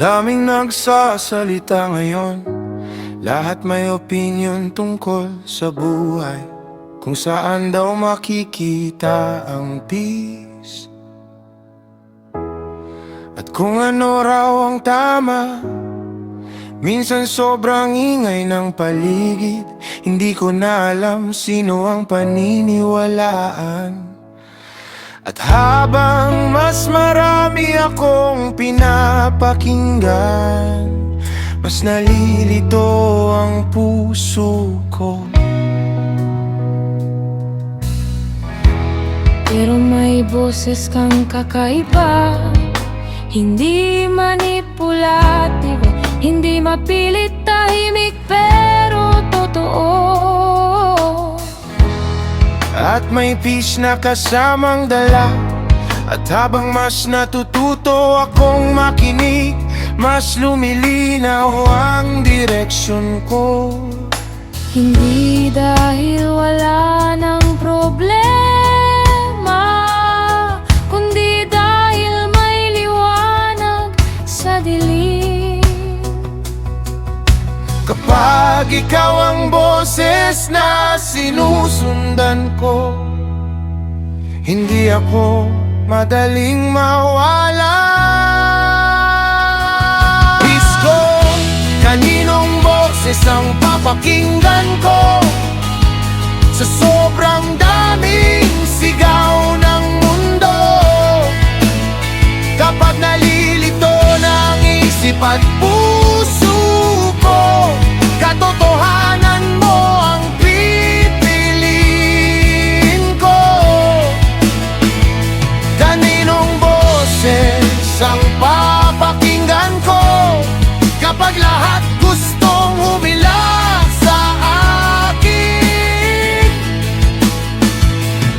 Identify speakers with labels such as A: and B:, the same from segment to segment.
A: Daming nagsasalita ngayon, lahat may opinion tungkol sa buhay, kung saan daw makikita ang peace, at kung ano raw ang tama. Minsan sobrang ingay ng paligid, hindi ko na alam sino ang paniniwalaan. At habang mas marami akong pinapakinggan, mas nalilito ang puso ko.
B: Pero may boses kang kakaiba, hindi manipulatibo, hindi mapilit, tahimik pero totoo.
A: At may peace na kasamang dala. At habang mas natututo akong makinig, mas lumilinaw ang direksyon ko.
B: Hindi dahil wala ng problema, kundi dahil may liwanag sa dilim.
A: Kapag ikaw ang boses na sinusundan ko, hindi ako madaling mawala. Isko, kaninong boses ang papakinggan ko? Sa sobrang daming sigaw ng mundo, kapag nalilito ng isip at puso ko, katotohanan mo ang pipiliin ko. Kaninong boses ang papakinggan ko? Kapag lahat gustong humila sa akin,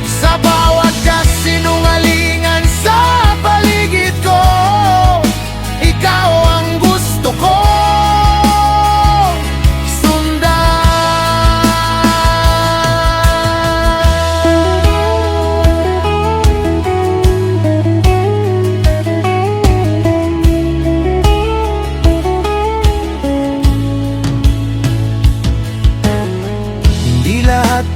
A: sa bawat kasinungalingan sa paligid ko, ikaw ang gusto ko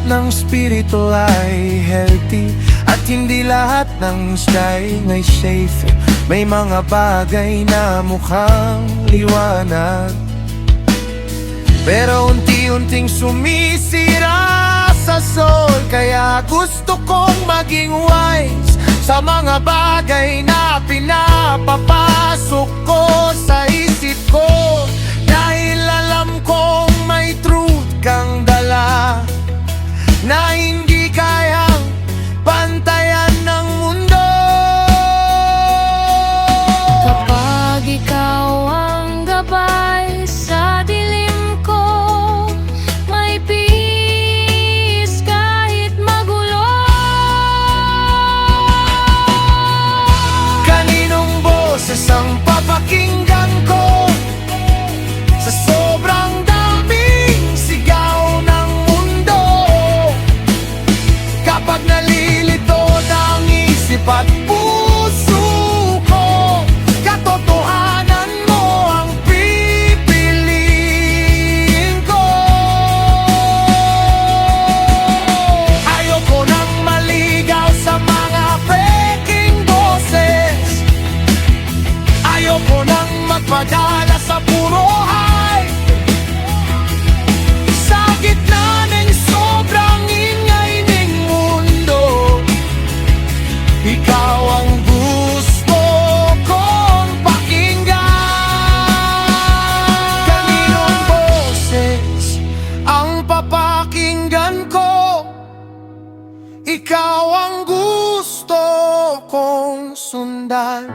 A: ng spirito ay healthy, at hindi lahat ng sky ay safe. May mga bagay na mukhang liwanag, pero unti-unting sumisira sa soul. Kaya gusto kong maging wise sa mga bagay na pinapapasok ko sa isip ko, dahil alam kong may truth kang dala na hindi kayang pantayan ng mundo.
B: Kapag ikaw ang gabay sa dilim ko, may peace kahit magulo.
A: Kaninong boses ang papakinggan ko? Sa sobrang daming sigaw ng mundo, kapag nalilito ng isip at puso ko, katotohanan mo ang pipiliin ko. Ayoko nang maligaw sa mga peking boses, ayoko nang magpadala sa puro hype. Sa gitna ng sobrang ingay ng mundo, ikaw ang gusto kong pakinggan. Kaninong boses ang papakinggan ko? Ikaw ang gusto kong sundan.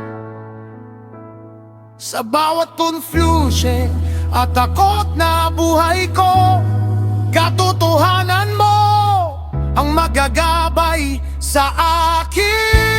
A: Sa bawat confusion at takot na buhay ko, katotohanan mo ang magagabay sa akin.